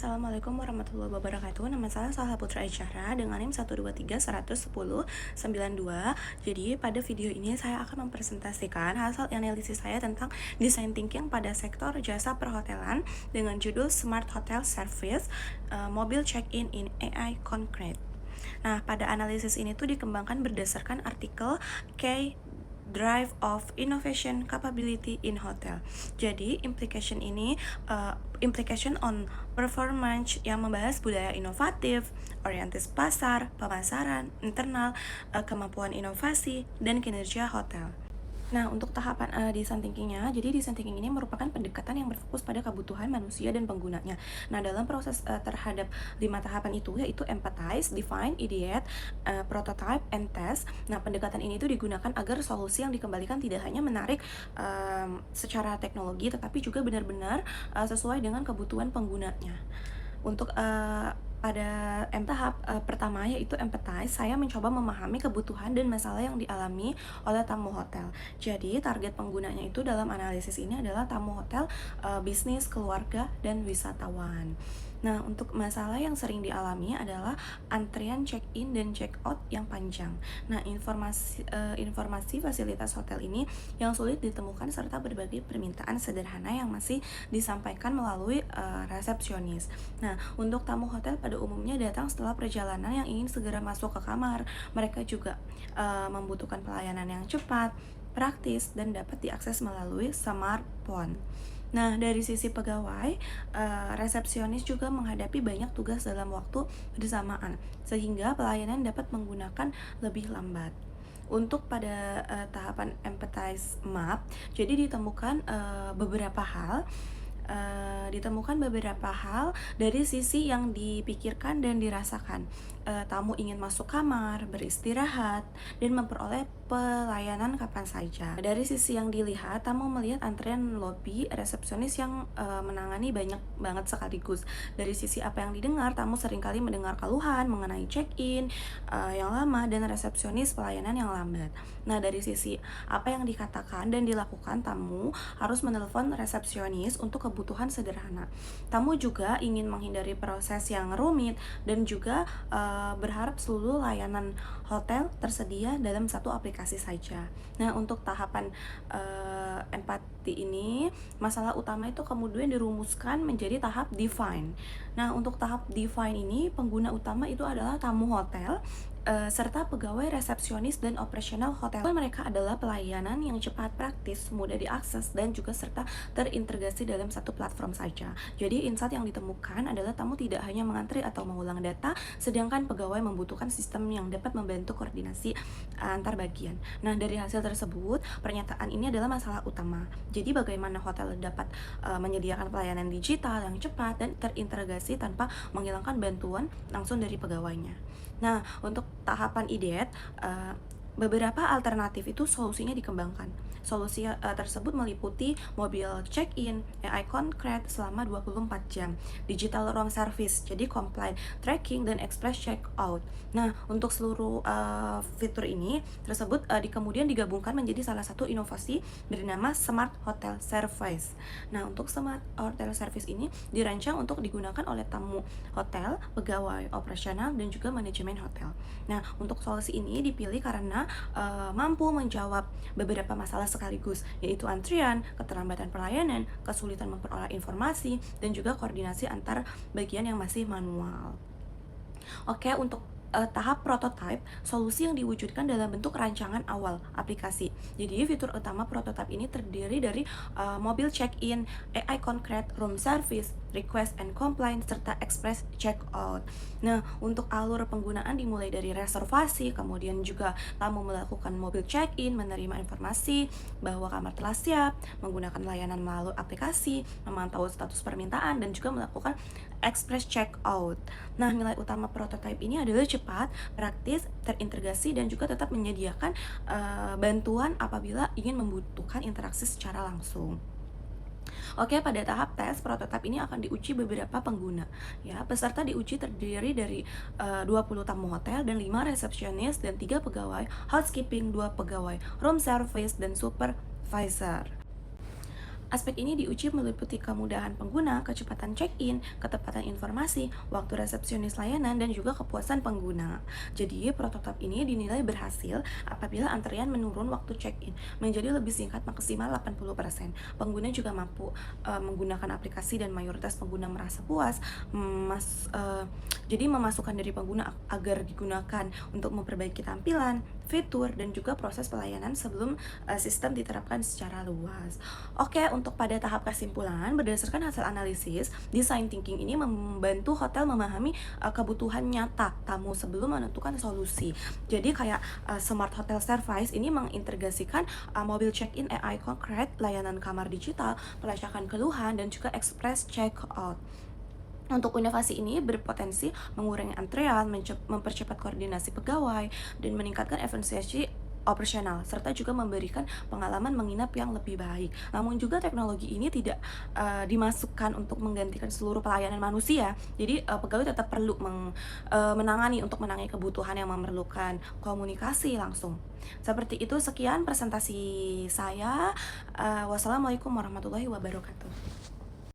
Assalamualaikum warahmatullahi wabarakatuh. Nama saya Salha Putra Isyara dengan NIM 123111092. Jadi pada video ini saya akan mempresentasikan hasil analisis saya tentang desain thinking pada sektor jasa perhotelan dengan judul Smart Hotel Service, Mobile Check-in in AI Concrete. Nah, pada analisis ini tuh dikembangkan berdasarkan artikel K Drive of Innovation Capability in Hotel. Jadi implication on performance yang membahas budaya inovatif, orientasi pasar, pemasaran, internal, kemampuan inovasi, dan kinerja hotel. Nah, untuk tahapan design thinkingnya, jadi design thinking ini merupakan pendekatan yang berfokus pada kebutuhan manusia dan penggunanya. Nah, dalam proses terhadap 5 tahapan itu, yaitu empathize, define, ideate, prototype, and test. Nah, pendekatan ini itu digunakan agar solusi yang dikembalikan tidak hanya menarik secara teknologi, tetapi juga benar-benar sesuai dengan kebutuhan penggunanya. Untuk pada tahap pertama yaitu empathize, saya mencoba memahami kebutuhan dan masalah yang dialami oleh tamu hotel. Jadi target penggunanya itu dalam analisis ini adalah tamu hotel, bisnis, keluarga, dan wisatawan. Nah, untuk masalah yang sering dialami adalah antrian check-in dan check-out yang panjang. Nah, informasi fasilitas hotel ini yang sulit ditemukan serta berbagai permintaan sederhana yang masih disampaikan melalui resepsionis. Nah, untuk tamu hotel pada umumnya datang setelah perjalanan yang ingin segera masuk ke kamar. Mereka juga membutuhkan pelayanan yang cepat, praktis, dan dapat diakses melalui smartphone. Nah, dari sisi pegawai, resepsionis juga menghadapi banyak tugas dalam waktu bersamaan, sehingga pelayanan dapat menggunakan lebih lambat. Untuk pada tahapan empathize map, jadi ditemukan beberapa hal dari sisi yang dipikirkan dan dirasakan. Tamu ingin masuk kamar, beristirahat, dan memperoleh pelayanan kapan saja. Dari sisi yang dilihat, tamu melihat antrean lobi resepsionis yang menangani banyak banget sekaligus. Dari sisi apa yang didengar, tamu seringkali mendengar keluhan mengenai check-in yang lama dan resepsionis pelayanan yang lambat. Nah, dari sisi apa yang dikatakan dan dilakukan, tamu harus menelpon resepsionis untuk kebutuhan sederhana. Tamu juga ingin menghindari proses yang rumit dan juga berharap seluruh layanan hotel tersedia dalam satu aplikasi saja. Nah, untuk tahapan empati ini, masalah utama itu kemudian dirumuskan menjadi tahap define. Nah, untuk tahap define ini, pengguna utama itu adalah tamu hotel serta pegawai resepsionis dan operasional hotel. Mereka adalah pelayanan yang cepat, praktis, mudah diakses, dan juga serta terintegrasi dalam satu platform saja. Jadi insight yang ditemukan adalah tamu tidak hanya mengantri atau mengulang data, sedangkan pegawai membutuhkan sistem yang dapat membantu koordinasi antar bagian. Nah, dari hasil tersebut, pernyataan ini adalah masalah utama. Jadi bagaimana hotel dapat menyediakan pelayanan digital yang cepat dan terintegrasi tanpa menghilangkan bantuan langsung dari pegawainya. Nah, untuk tahapan ideat, beberapa alternatif itu solusinya dikembangkan. Solusi tersebut meliputi mobil check-in, AI concrete selama 24 jam, digital room service, jadi compliant tracking dan express check-out. Nah, untuk seluruh fitur ini tersebut kemudian digabungkan menjadi salah satu inovasi bernama Smart Hotel Service. Nah, untuk Smart Hotel Service ini dirancang untuk digunakan oleh tamu hotel, pegawai operasional, dan juga manajemen hotel. Nah, untuk solusi ini dipilih karena mampu menjawab beberapa masalah sekaligus, yaitu antrian, keterlambatan pelayanan, kesulitan memperoleh informasi, dan juga koordinasi antar bagian yang masih manual. Oke, untuk tahap prototype, solusi yang diwujudkan dalam bentuk rancangan awal aplikasi. Jadi fitur utama prototype ini terdiri dari mobil check-in, AI concrete, room service, request and compliance, serta express check-out. Nah, untuk alur penggunaan dimulai dari reservasi, kemudian juga tamu melakukan mobil check-in, menerima informasi bahwa kamar telah siap, menggunakan layanan melalui aplikasi, memantau status permintaan, dan juga melakukan express check-out. Nah, nilai utama prototype ini adalah cepat, praktis, terintegrasi, dan juga tetap menyediakan bantuan apabila ingin membutuhkan interaksi secara langsung. Oke, pada tahap tes, prototipe ini akan diuji beberapa pengguna. Ya, peserta diuji terdiri dari 20 tamu hotel dan 5 resepsionis dan 3 pegawai housekeeping, 2 pegawai room service dan supervisor. Aspek ini diuji meliputi kemudahan pengguna, kecepatan check-in, ketepatan informasi, waktu resepsionis layanan, dan juga kepuasan pengguna. Jadi, prototipe ini dinilai berhasil apabila antrean menurun waktu check-in menjadi lebih singkat maksimal 80%. Pengguna juga mampu menggunakan aplikasi dan mayoritas pengguna merasa puas. Jadi, memasukkan dari pengguna agar digunakan untuk memperbaiki tampilan, fitur, dan juga proses pelayanan sebelum sistem diterapkan secara luas. Oke, untuk pada tahap kesimpulan, berdasarkan hasil analisis, design thinking ini membantu hotel memahami kebutuhan nyata tamu sebelum menentukan solusi. Jadi kayak smart hotel service ini mengintegrasikan mobil check-in AI konkret, layanan kamar digital, pelacakan keluhan, dan juga express check-out. Untuk inovasi ini berpotensi mengurangi antrean, mempercepat koordinasi pegawai, dan meningkatkan efisiensi operasional, serta juga memberikan pengalaman menginap yang lebih baik. Namun juga teknologi ini tidak dimasukkan untuk menggantikan seluruh pelayanan manusia. Jadi pegawai tetap perlu menangani kebutuhan yang memerlukan komunikasi langsung. Seperti itu, sekian presentasi saya. Wassalamualaikum warahmatullahi wabarakatuh.